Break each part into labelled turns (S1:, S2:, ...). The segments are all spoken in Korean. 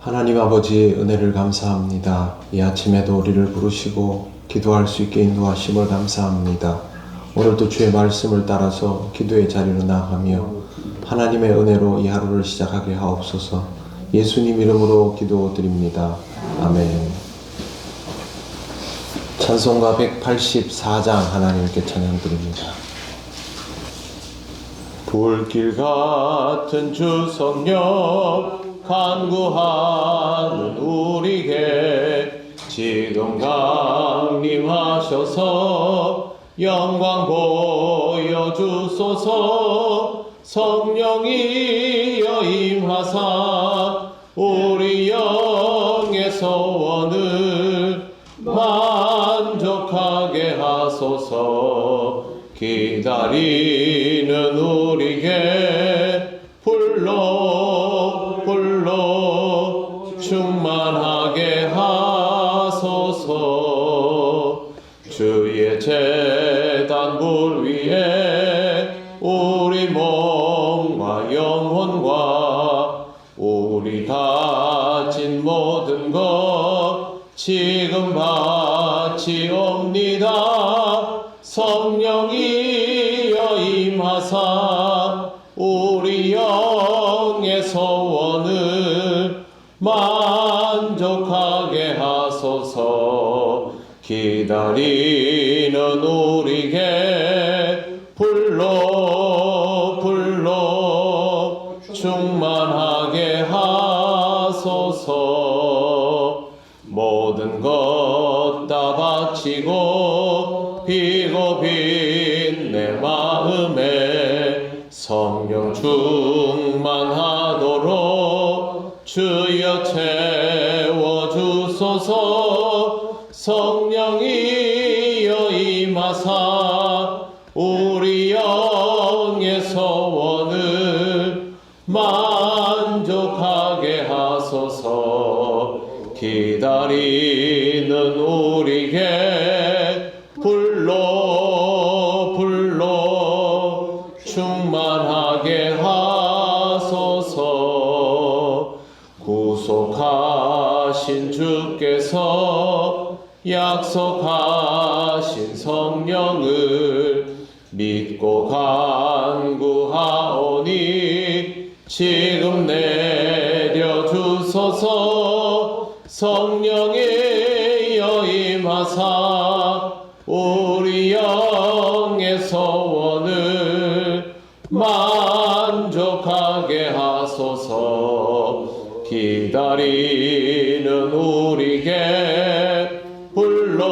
S1: 하나님 아버지 은혜를 감사합니다. 이 아침에도 우리를 부르시고 기도할 수 있게 인도하심을 감사합니다. 오늘도 주의 말씀을 따라서 기도의 자리로 나아가며 하나님의 은혜로 이 하루를 시작하게 하옵소서. 예수님 이름으로 기도드립니다. 아멘. 찬송가 184장 하나님께 찬양드립니다. 불길 같은 주 성령 간구하는 우리에게 지금 강림하셔서 영광 보여주소서. 성령이여 임하사 우리 영의 소원을 만족하게 하소서. 기다리는 우리에게 불러 충만하게 하소서. 주의 제단 불 위에 우리 몸과 영혼과 우리 가진 모든 것 지금 바치옵니다. 성령이여 임하사 우리 영의 소원을 만족하게 하소서. 기다리는 우리에게 불러 충만하게 하소서. 모든 것 다 바치고 비고 빈 내 마음에 성령 충만하도록 주여 채워주소서. 성령이여 임하사 우리 영의 소원을 만족하게 하소서. 기다리는 우리에게 불러 충만하게 하소서. 구속하신 주께서 약속하신 성령을 믿고 간구하오니 지금 내려주소서. 성령이여 임하사 우리 영의 소원을 만족하게 하소서. 기다리는 우리에게 불러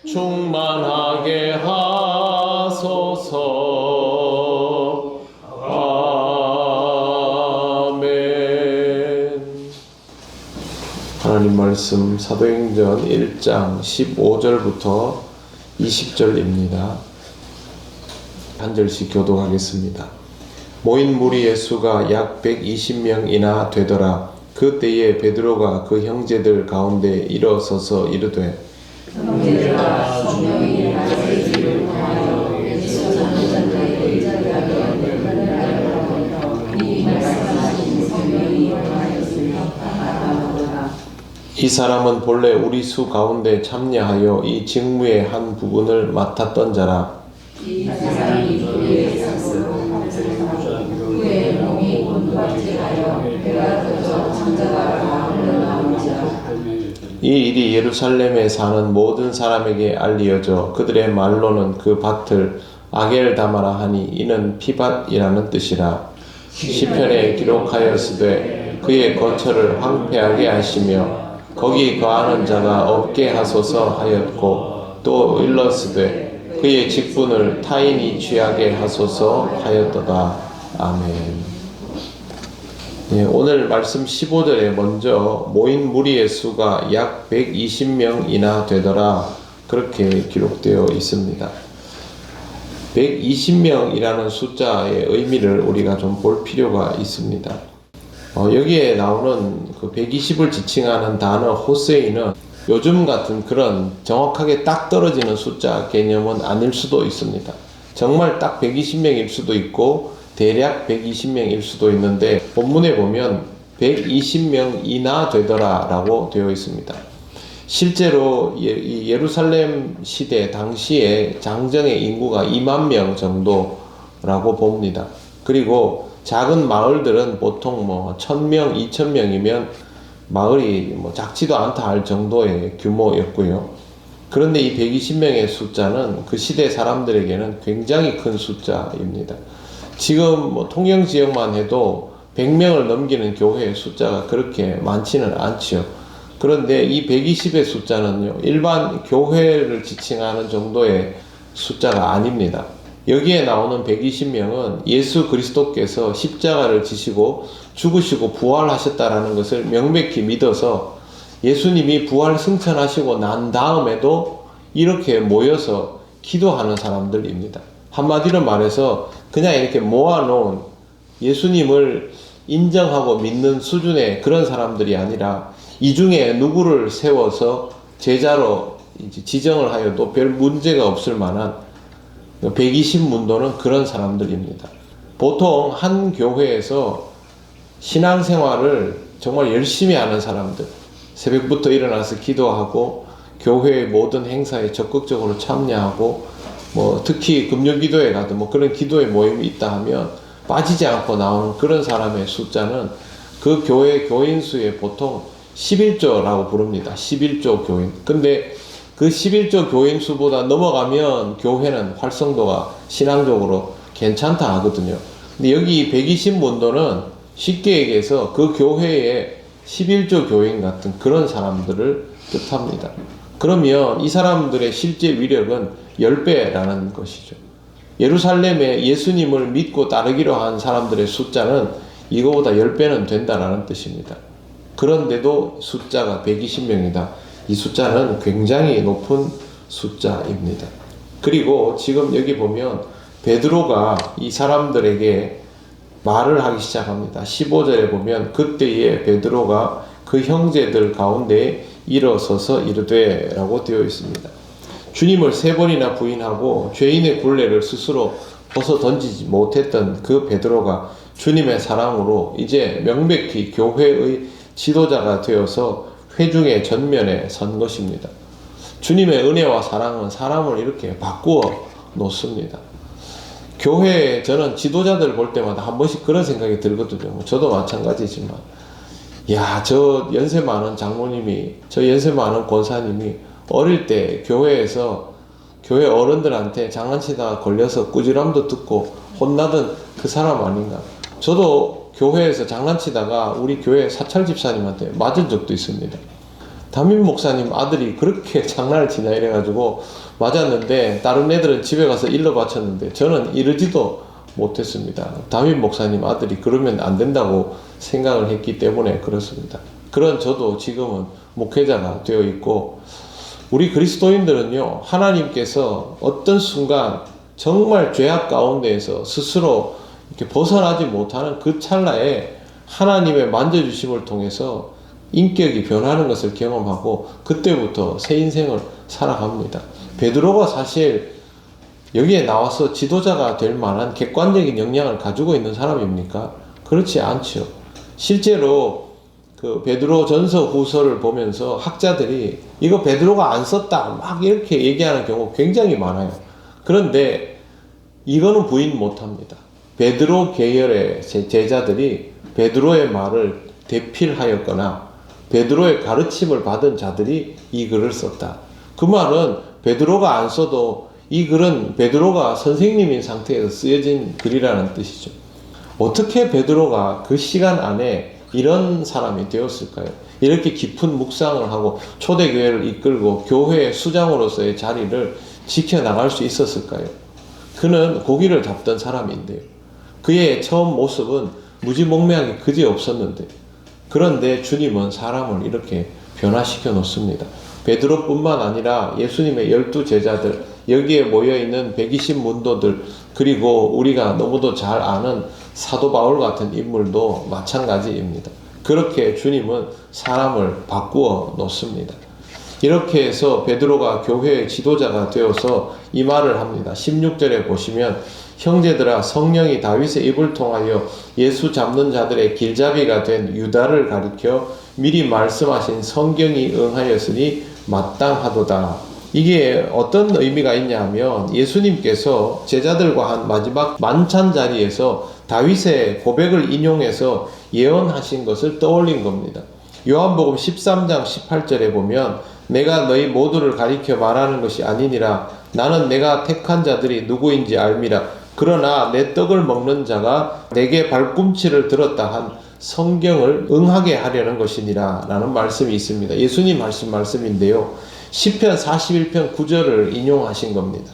S1: 충만하게 하소서. 아멘. 하나님 말씀 사도행전 1장 15절부터 20절입니다. 한 절씩 교독하겠습니다. 모인 무리의 수가 약 120명이나 되더라. 그때에 베드로가 그 형제들 가운데 일어서서 이르되
S2: 형제들아, 성령이 나의 길을 통하여 예수 찾는 자들의 의자를 하여 이 말씀하신 성령이 통하였으며 하나하나도다.
S1: 이 사람은 본래 우리 수 가운데 참여하여 이 직무의 한 부분을 맡았던 자라.
S2: 이 사람이 교회에 삭스로 후에 몸이 온도하여 배가 터져 창자가 다 흘러나오니라.
S1: 이 일이 예루살렘에 사는 모든 사람에게 알리어져 그들의 말로는 그 밭을 아겔다마라 하니 이는 피밭이라는 뜻이라. 시편에 기록하였으되 그의 거처를 황폐하게 하시며 거기 거하는 자가 없게 하소서 하였고 또 일렀으되 그의 직분을 타인이 취하게 하소서 하였도다. 아멘. 네, 오늘 말씀 15절에 먼저 모인 무리의 수가 약 120명이나 되더라 그렇게 기록되어 있습니다. 120명이라는 숫자의 의미를 우리가 좀 볼 필요가 있습니다. 여기에 나오는 그 120을 지칭하는 단어 호세이는 요즘 같은 그런 정확하게 딱 떨어지는 숫자 개념은 아닐 수도 있습니다. 정말 딱 120명일 수도 있고 대략 120명일 수도 있는데 본문에 보면 120명 이나 되더라 라고 되어 있습니다. 실제로 예루살렘 시대 당시에 장정의 인구가 2만 명 정도라고 봅니다. 그리고 작은 마을들은 보통 1000명, 2000명이면 마을이 작지도 않다 할 정도의 규모였고요. 그런데 이 120명의 숫자는 그 시대 사람들에게는 굉장히 큰 숫자입니다. 지금 통영 지역만 해도 100명을 넘기는 교회의 숫자가 그렇게 많지는 않지요. 그런데 이 120의 숫자는요, 일반 교회를 지칭하는 정도의 숫자가 아닙니다. 여기에 나오는 120명은 예수 그리스도께서 십자가를 지시고 죽으시고 부활하셨다라는 것을 명백히 믿어서 예수님이 부활 승천하시고 난 다음에도 이렇게 모여서 기도하는 사람들입니다. 한마디로 말해서 그냥 이렇게 모아놓은 예수님을 인정하고 믿는 수준의 그런 사람들이 아니라 이 중에 누구를 세워서 제자로 지정을 하여도 별 문제가 없을 만한 120문도는 그런 사람들입니다. 보통 한 교회에서 신앙생활을 정말 열심히 하는 사람들, 새벽부터 일어나서 기도하고 교회의 모든 행사에 적극적으로 참여하고 특히 금요기도에 가도 그런 기도의 모임이 있다 하면 빠지지 않고 나오는 그런 사람의 숫자는 그 교회 교인 수의 보통 11조라고 부릅니다. 11조 교인. 근데 그 11조 교인 수보다 넘어가면 교회는 활성도가 신앙적으로 괜찮다 하거든요. 근데 여기 120문도는 쉽게 얘기해서 그 교회의 11조 교인 같은 그런 사람들을 뜻합니다. 그러면 이 사람들의 실제 위력은 10배라는 것이죠. 예루살렘에 예수님을 믿고 따르기로 한 사람들의 숫자는 이거보다 10배는 된다라는 뜻입니다. 그런데도 숫자가 120명이다. 이 숫자는 굉장히 높은 숫자입니다. 그리고 지금 여기 보면 베드로가 이 사람들에게 말을 하기 시작합니다. 15절에 보면 그때에 베드로가 그 형제들 가운데 일어서서 이르되 라고 되어 있습니다. 주님을 3번이나 부인하고 죄인의 굴레를 스스로 벗어 던지지 못했던 그 베드로가 주님의 사랑으로 이제 명백히 교회의 지도자가 되어서 회중의 전면에 선 것입니다. 주님의 은혜와 사랑은 사람을 이렇게 바꾸어 놓습니다. 교회에 저는 지도자들 볼 때마다 한 번씩 그런 생각이 들거든요. 저도 마찬가지지만 저 연세 많은 장로님이, 저 연세 많은 권사님이 어릴 때 교회에서 교회 어른들한테 장난치다가 걸려서 꾸지람도 듣고 혼나던 그 사람 아닌가. 저도 교회에서 장난치다가 우리 교회 사찰 집사님한테 맞은 적도 있습니다. 담임 목사님 아들이 그렇게 장난을 치나 이래가지고 맞았는데 다른 애들은 집에 가서 일러 바쳤는데 저는 이러지도 못했습니다. 담임 목사님 아들이 그러면 안 된다고 생각을 했기 때문에 그렇습니다. 그런 저도 지금은 목회자가 되어 있고, 우리 그리스도인들은요, 하나님께서 어떤 순간 정말 죄악 가운데에서 스스로 이렇게 벗어나지 못하는 그 찰나에 하나님의 만져주심을 통해서 인격이 변하는 것을 경험하고 그때부터 새 인생을 살아갑니다. 베드로가 사실 여기에 나와서 지도자가 될 만한 객관적인 역량을 가지고 있는 사람입니까? 그렇지 않죠. 실제로 그 베드로 전서 후서를 보면서 학자들이 이거 베드로가 안 썼다 막 이렇게 얘기하는 경우 굉장히 많아요. 그런데 이거는 부인 못합니다. 베드로 계열의 제자들이 베드로의 말을 대필하였거나 베드로의 가르침을 받은 자들이 이 글을 썼다. 그 말은 베드로가 안 써도 이 글은 베드로가 선생님인 상태에서 쓰여진 글이라는 뜻이죠. 어떻게 베드로가 그 시간 안에 이런 사람이 되었을까요? 이렇게 깊은 묵상을 하고 초대교회를 이끌고 교회의 수장으로서의 자리를 지켜나갈 수 있었을까요? 그는 고기를 잡던 사람인데요. 그의 처음 모습은 무지몽매하게 그지없었는데, 그런데 주님은 사람을 이렇게 변화시켜 놓습니다. 베드로뿐만 아니라 예수님의 12제자들, 여기에 모여있는 120문도들, 그리고 우리가 너무도 잘 아는 사도 바울 같은 인물도 마찬가지입니다. 그렇게 주님은 사람을 바꾸어 놓습니다. 이렇게 해서 베드로가 교회의 지도자가 되어서 이 말을 합니다. 16절에 보시면 형제들아, 성령이 다윗의 입을 통하여 예수 잡는 자들의 길잡이가 된 유다를 가리켜 미리 말씀하신 성경이 응하였으니 마땅하도다. 이게 어떤 의미가 있냐 하면 예수님께서 제자들과 한 마지막 만찬 자리에서 다윗의 고백을 인용해서 예언하신 것을 떠올린 겁니다. 요한복음 13장 18절에 보면 내가 너희 모두를 가리켜 말하는 것이 아니니라. 나는 내가 택한 자들이 누구인지 알미라. 그러나 내 떡을 먹는 자가 내게 발꿈치를 들었다 한 성경을 응하게 하려는 것이니라 라는 말씀이 있습니다. 예수님 하신 말씀인데요. 시편 41편 9절을 인용하신 겁니다.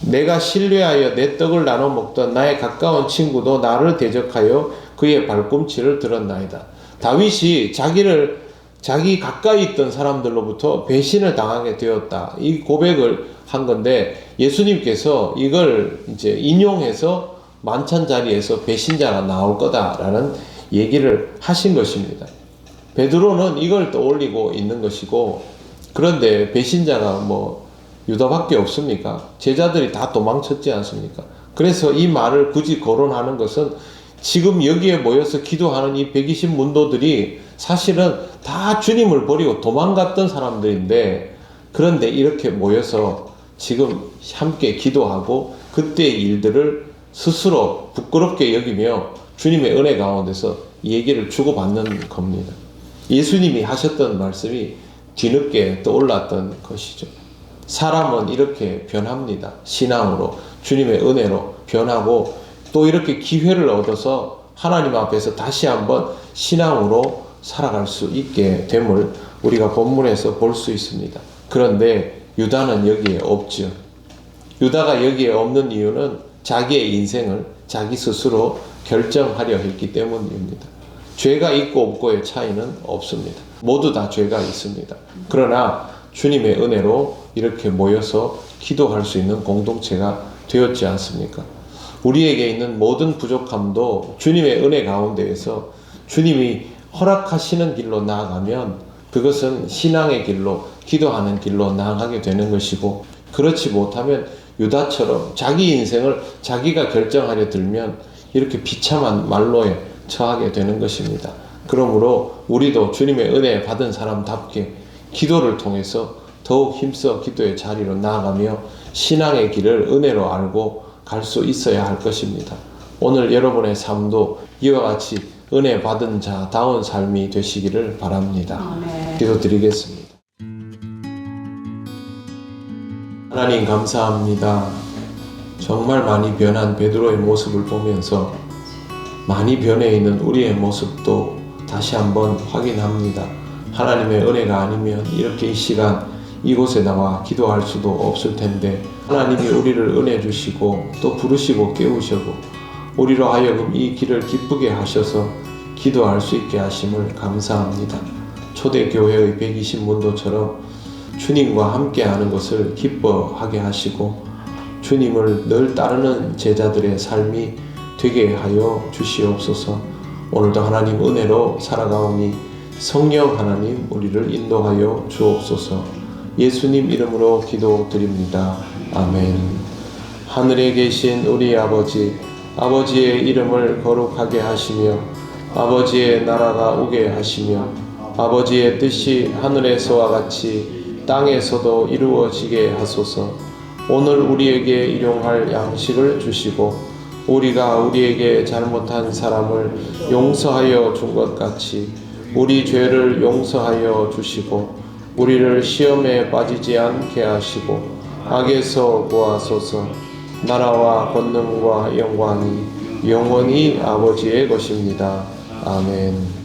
S1: 내가 신뢰하여 내 떡을 나눠 먹던 나의 가까운 친구도 나를 대적하여 그의 발꿈치를 들었나이다. 다윗이 자기 가까이 있던 사람들로부터 배신을 당하게 되었다. 이 고백을 한 건데 예수님께서 이걸 이제 인용해서 만찬 자리에서 배신자가 나올 거다라는 얘기를 하신 것입니다. 베드로는 이걸 떠올리고 있는 것이고, 그런데 배신자가 유다밖에 없습니까? 제자들이 다 도망쳤지 않습니까? 그래서 이 말을 굳이 거론하는 것은 지금 여기에 모여서 기도하는 이 120 문도들이 사실은 다 주님을 버리고 도망갔던 사람들인데, 그런데 이렇게 모여서 지금 함께 기도하고 그때의 일들을 스스로 부끄럽게 여기며 주님의 은혜 가운데서 얘기를 주고받는 겁니다. 예수님이 하셨던 말씀이 뒤늦게 떠올랐던 것이죠. 사람은 이렇게 변합니다. 신앙으로, 주님의 은혜로 변하고 또 이렇게 기회를 얻어서 하나님 앞에서 다시 한번 신앙으로 살아갈 수 있게 됨을 우리가 본문에서 볼 수 있습니다. 그런데 유다는 여기에 없죠. 유다가 여기에 없는 이유는 자기의 인생을 자기 스스로 결정하려 했기 때문입니다. 죄가 있고 없고의 차이는 없습니다. 모두 다 죄가 있습니다. 그러나 주님의 은혜로 이렇게 모여서 기도할 수 있는 공동체가 되었지 않습니까? 우리에게 있는 모든 부족함도 주님의 은혜 가운데에서 주님이 허락하시는 길로 나아가면 그것은 신앙의 길로, 기도하는 길로 나아가게 되는 것이고, 그렇지 못하면 유다처럼 자기 인생을 자기가 결정하려 들면 이렇게 비참한 말로에 처하게 되는 것입니다. 그러므로 우리도 주님의 은혜 받은 사람답게 기도를 통해서 더욱 힘써 기도의 자리로 나아가며 신앙의 길을 은혜로 알고 갈 수 있어야 할 것입니다. 오늘 여러분의 삶도 이와 같이 은혜 받은 자다운 삶이 되시기를 바랍니다.
S2: 아멘.
S1: 기도드리겠습니다. 하나님 감사합니다. 정말 많이 변한 베드로의 모습을 보면서 많이 변해 있는 우리의 모습도 다시 한번 확인합니다. 하나님의 은혜가 아니면 이렇게 이 시간 이곳에 나와 기도할 수도 없을 텐데, 하나님이 우리를 은혜 주시고 또 부르시고 깨우시고 우리로 하여금 이 길을 기쁘게 하셔서 기도할 수 있게 하심을 감사합니다. 초대교회의 120 문도처럼 주님과 함께하는 것을 기뻐하게 하시고 주님을 늘 따르는 제자들의 삶이 되게 하여 주시옵소서. 오늘도 하나님 은혜로 살아가오니 성령 하나님 우리를 인도하여 주옵소서. 예수님 이름으로 기도드립니다. 아멘. 하늘에 계신 우리 아버지, 아버지의 이름을 거룩하게 하시며 아버지의 나라가 오게 하시며 아버지의 뜻이 하늘에서와 같이 땅에서도 이루어지게 하소서. 오늘 우리에게 일용할 양식을 주시고 우리가 우리에게 잘못한 사람을 용서하여 준 것 같이 우리 죄를 용서하여 주시고 우리를 시험에 빠지지 않게 하시고 악에서 구하소서. 나라와 권능과 영광이 영원히 아버지의 것입니다. 아멘.